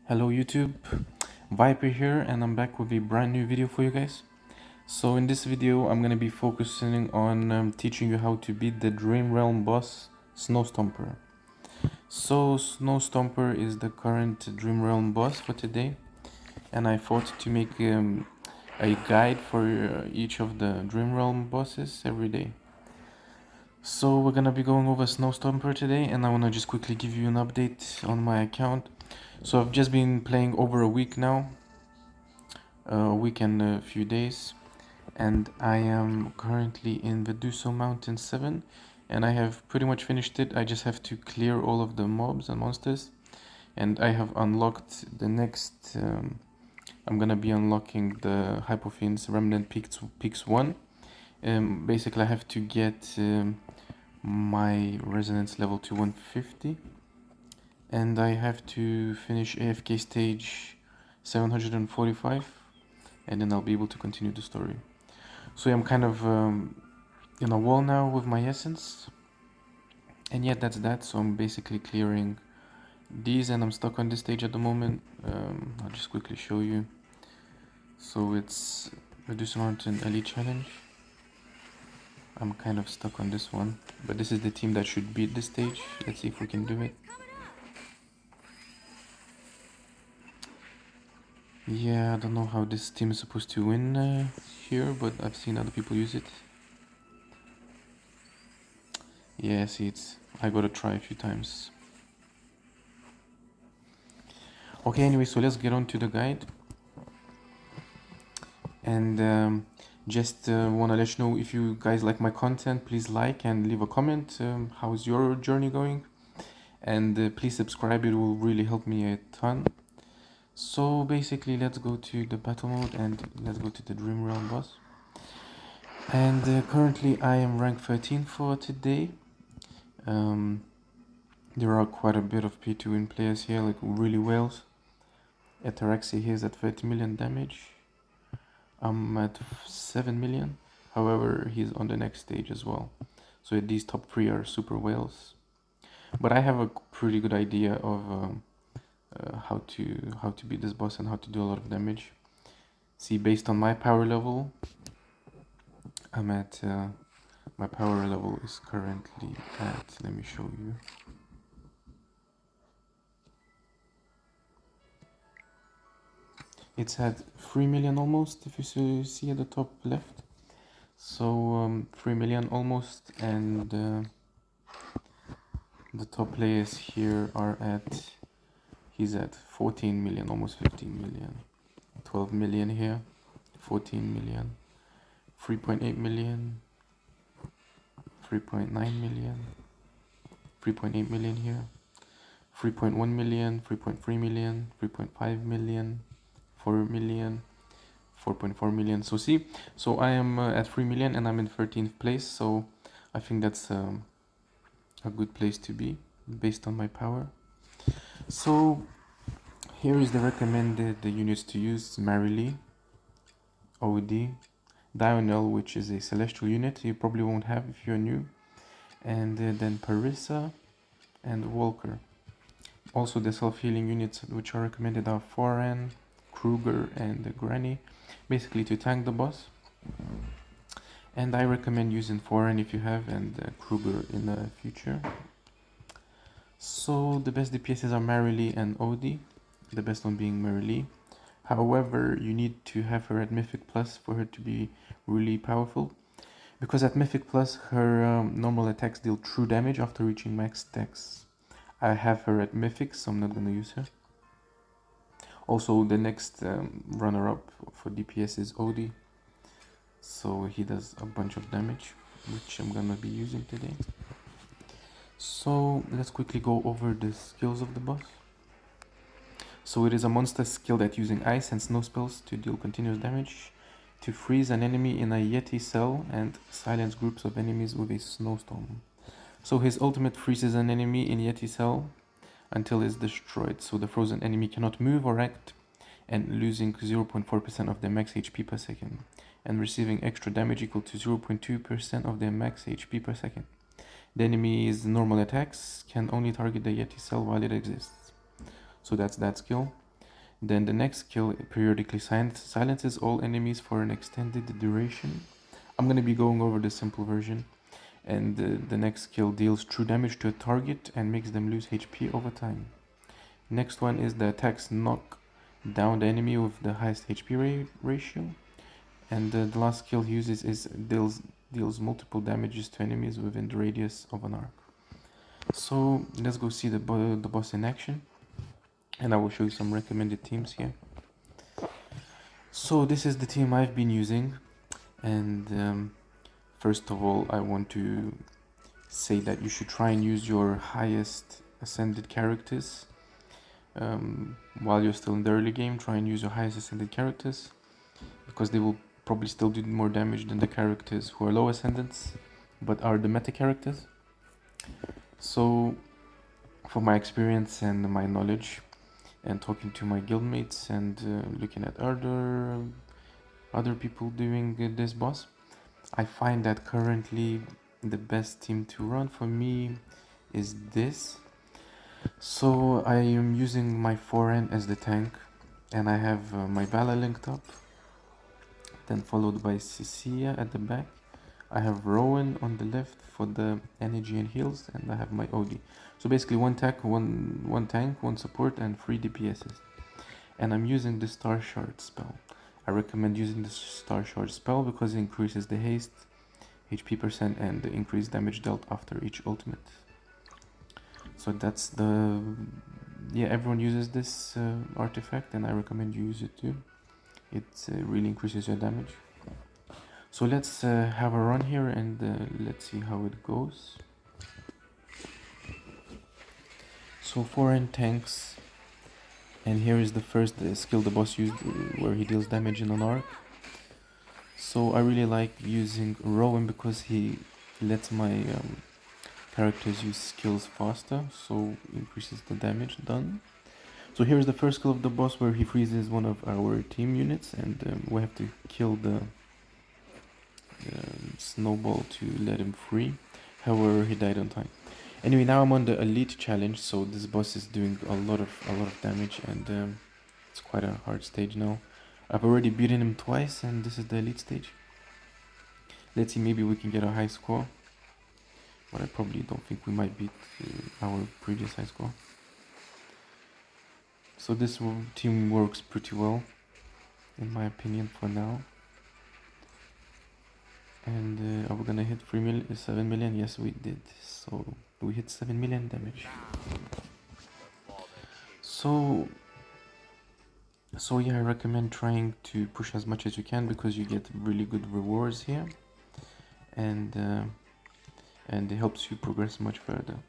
Hello YouTube, Viper here, and I'm back with a brand new video for you guys. So in this video I'm gonna be focusing on teaching you how to beat the Dream Realm boss Stomper. So Stomper is the current Dream Realm boss for today, and I thought to make a guide for each of the Dream Realm bosses every day. So we're gonna be going over Stomper today, and I wanna just quickly give you an update on my account. So I've just been playing over a week now, a week and a few days, and I am currently in the Duso Mountain 7, and I have pretty much finished it. I just have to clear all of the mobs and monsters, and I have unlocked the next. I'm gonna be unlocking the Hypofiend's Remnant Peaks 1. Basically, I have to get my resonance level to 150, and I have to finish AFK stage 745, and then I'll be able to continue the story. So I'm kind of in a wall now with my essence, and yeah, that's that. So I'm basically clearing these, and I'm stuck on this stage at the moment. I'll just quickly show you. So it's Reduce Mountain Elite Challenge. I'm kind of stuck on this one, but this is the team that should beat this stage. Let's see if we can do it. Yeah, I don't know how this team is supposed to win here, but I've seen other people use it. Yeah, see, I gotta try a few times. Okay, anyway, so let's get on to the guide. And just want to let you know, if you guys like my content, please like and leave a comment. How's your journey going? And please subscribe, it will really help me a ton. So basically, let's go to the battle mode and let's go to the Dream Realm boss. And currently I am rank 13 for today. There are quite a bit of P2 win players here, like really whales. Ataraxi here is at 30 million damage. I'm at 7 million. However, he's on the next stage as well. So these top 3 are super whales. But I have a pretty good idea of how to beat this boss and how to do a lot of damage. See, based on my power level, I'm at my power level is currently at, let me show you. It's at 3 million almost, if you see at the top left. So 3 million almost, and the top players here are at, he's at 14 million, almost 15 million. 12 million here, 14 million, 3.8 million, 3.9 million, 3.8 million here, 3.1 million, 3.3 million, 3.5 million, 4 million, 4.4 million. So see, so I am at 3 million and I'm in 13th place, so I think that's a good place to be based on my power. So here is the recommended units to use: Marily, OD, Dionel, which is a celestial unit you probably won't have if you're new, and then Parissa and Walker. Also the self-healing units which are recommended are Foran, Kruger, and Granny, basically to tank the boss. And I recommend using Foran if you have, and Kruger in the future. So the best DPSs are Marily and OD, the best one being Marily. However, you need to have her at Mythic Plus for her to be really powerful, because at Mythic Plus her normal attacks deal true damage after reaching max stacks. I have her at Mythic, so I'm not gonna use her. Also, the next runner-up for DPS is OD, so he does a bunch of damage, which I'm gonna be using today. So let's quickly go over the skills of the boss. So it is a monster skilled at using ice and snow spells to deal continuous damage, to freeze an enemy in a Yeti cell, and silence groups of enemies with a snowstorm. So his ultimate freezes an enemy in Yeti cell until it's destroyed, so the frozen enemy cannot move or act, and losing 0.4% of their max HP per second, and receiving extra damage equal to 0.2% of their max HP per second. The enemy's normal attacks can only target the Yeti cell while it exists. So that's that skill. Then the next skill periodically silences all enemies for an extended duration. I'm going to be going over the simple version. And the next skill deals true damage to a target and makes them lose HP over time. Next one is the attacks knock down the enemy with the highest HP ratio. And the last skill he uses is deals multiple damages to enemies within the radius of an arc. So let's go see the boss in action, and I will show you some recommended teams here. So this is the team I've been using, and first of all I want to say that you should try and use your highest ascended characters. While you're still in the early game, try and use your highest ascended characters, because they will probably still do more damage than the characters who are low ascendants but are the meta characters. So from my experience and my knowledge and talking to my guildmates and looking at other people doing this boss, I find that currently the best team to run for me is this. So I am using my Foreign as the tank, and I have my Vala linked up, then followed by Cecilia at the back. I have Rowan on the left for the energy and heals, and I have my Odie. So basically one tank, one support, and 3 DPSs. And I'm using the Star Shard spell. I recommend using the Star Shard spell because it increases the haste, HP percent, and the increased damage dealt after each ultimate. So that's everyone uses this artifact, and I recommend you use it too. It really increases your damage. So let's have a run here, and let's see how it goes. So foreign tanks, and here is the first skill the boss used where he deals damage in an arc. So I really like using Rowan because he lets my characters use skills faster, so increases the damage done. So here's the first skill of the boss where he freezes one of our team units, and we have to kill the snowball to let him free. However, he died on time. Anyway, now I'm on the elite challenge, so this boss is doing a lot of damage, and it's quite a hard stage now. I've already beaten him twice, and this is the elite stage. Let's see, maybe we can get a high score, but I probably don't think we might beat our previous high score. So this team works pretty well, in my opinion, for now. And are we gonna hit 7 million? Yes, we did. So we hit 7 million damage. So yeah, I recommend trying to push as much as you can because you get really good rewards here, and it helps you progress much further.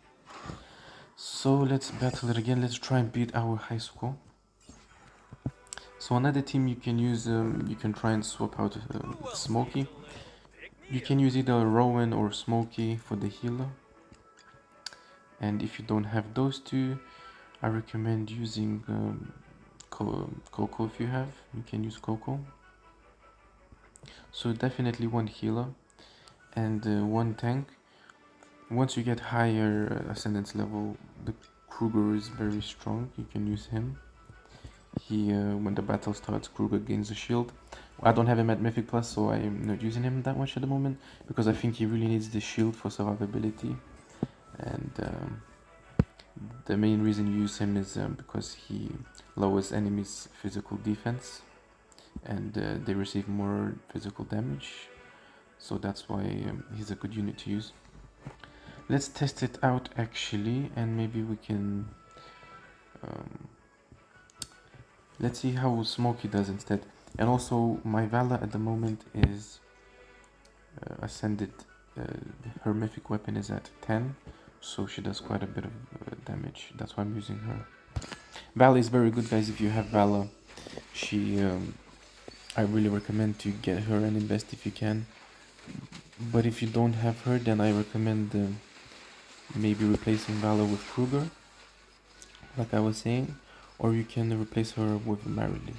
So let's battle it again. Let's try and beat our high score. So another team you can use, you can try and swap out Smokey. You can use either Rowan or Smokey for the healer. And if you don't have those two, I recommend using Coco if you have. You can use Coco. So definitely one healer and one tank. Once you get higher ascendance level, the Kruger is very strong. You can use him. He when the battle starts, Kruger gains a shield. I don't have him at Mythic Plus, so I'm not using him that much at the moment because I think he really needs the shield for survivability. And the main reason you use him is because he lowers enemies' physical defense, and they receive more physical damage. So that's why he's a good unit to use. Let's test it out actually, and maybe we can let's see how Smokey does instead. And also my Vala at the moment is ascended. Her mythic weapon is at 10, so she does quite a bit of damage. That's why I'm using her. Vala is very good, guys. If you have Vala, she I really recommend to get her and invest if you can. But if you don't have her, then I recommend maybe replacing Vala with Kruger, like I was saying, or you can replace her with Marilee.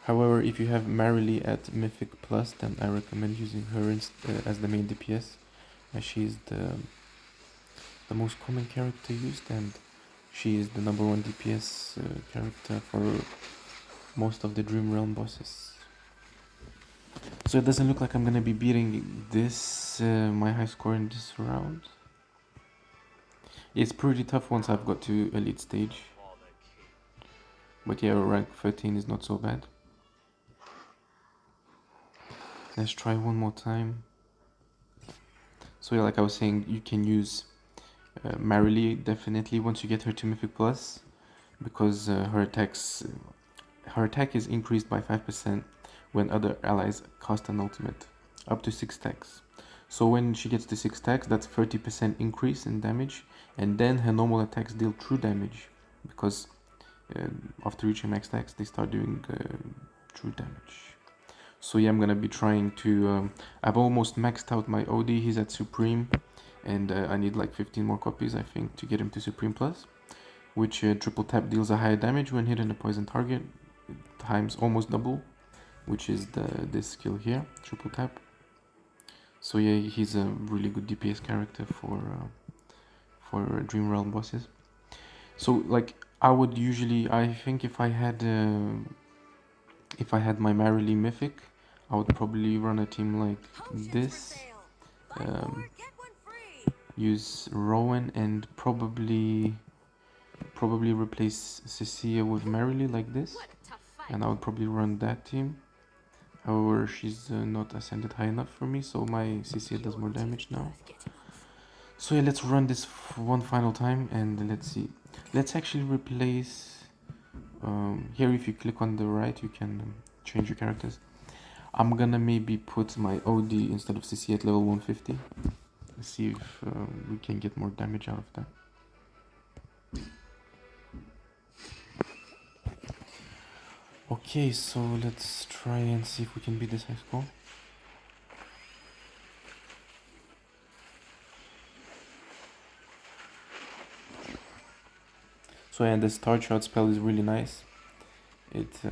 However, if you have Marilee at Mythic Plus, then I recommend using her as the main DPS, as she's the most common character used, and She is the #1 DPS character for most of the Dream Realm bosses. So it doesn't look like I'm gonna be beating this, my high score in this round. It's pretty tough once I've got to elite stage. But yeah, rank 13 is not so bad. Let's try one more time. So yeah, like I was saying, you can use Marily definitely once you get her to Mythic Plus, because her attack is increased by 5% when other allies cast an ultimate, up to 6 stacks. So when she gets to 6 stacks, that's 30% increase in damage, and then her normal attacks deal true damage, because after reaching max stacks, they start doing true damage. So yeah, I'm gonna be trying to, I've almost maxed out my OD, he's at Supreme, and I need like 15 more copies I think to get him to Supreme Plus, which triple tap deals a higher damage when hitting a poison target, times almost double, which is this skill here, triple tap. So yeah, he's a really good DPS character for Dream Realm bosses. So like I would usually, I think if I had my Marily Mythic, I would probably run a team like this. Use Rowan and probably replace Cecilia with Marily like this, and I would probably run that team. However, she's not ascended high enough for me, so my Cecilia does more damage now. So yeah, let's run this one final time and let's see. Let's actually replace here. If you click on the right, you can change your characters. I'm gonna maybe put my OD instead of CC at level 150. Let's see if we can get more damage out of that. Okay, so let's try and see if we can beat this high score. So yeah, the Star Shot spell is really nice. It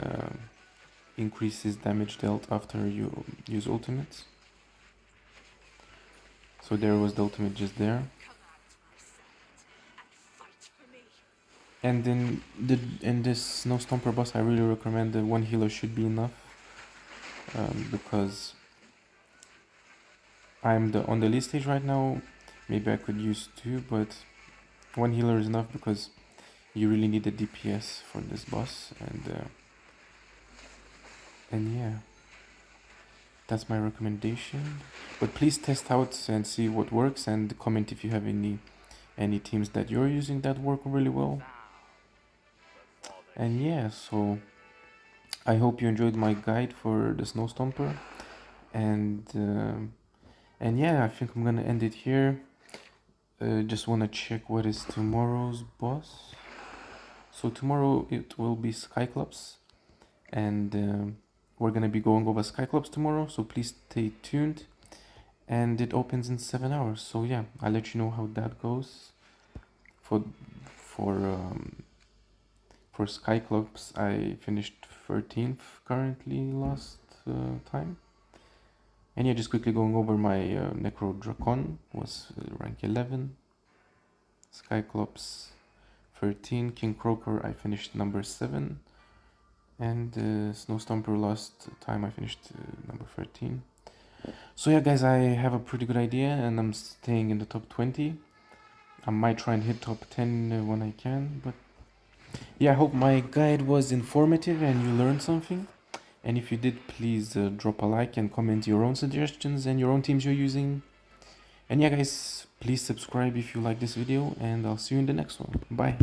increases damage dealt after you use ultimates. So there was the ultimate just there. And in this Stomper boss, I really recommend that one healer should be enough, because I'm on the lead stage right now. Maybe I could use 2, but one healer is enough because you really need a DPS for this boss, and yeah, that's my recommendation. But please test out and see what works, and comment if you have any teams that you're using that work really well. And yeah, so I hope you enjoyed my guide for the Stomper, and yeah, I think I'm gonna end it here. Just wanna check what is tomorrow's boss. So tomorrow it will be Skyclops, and we're gonna be going over Skyclops tomorrow, so please stay tuned. And it opens in 7 hours, so yeah, I'll let you know how that goes. For Skyclops, I finished 13th currently last time. And yeah, just quickly going over my Necro Dracon was rank 11, Skyclops 13, King Croaker I finished number 7, and Stomper last time I finished number 13. So yeah guys, I have a pretty good idea and I'm staying in the top 20. I might try and hit top 10 when I can, but yeah, I hope my guide was informative and you learned something. And if you did, please drop a like and comment your own suggestions and your own teams you're using. And yeah guys, please subscribe if you like this video, and I'll see you in the next one. Bye.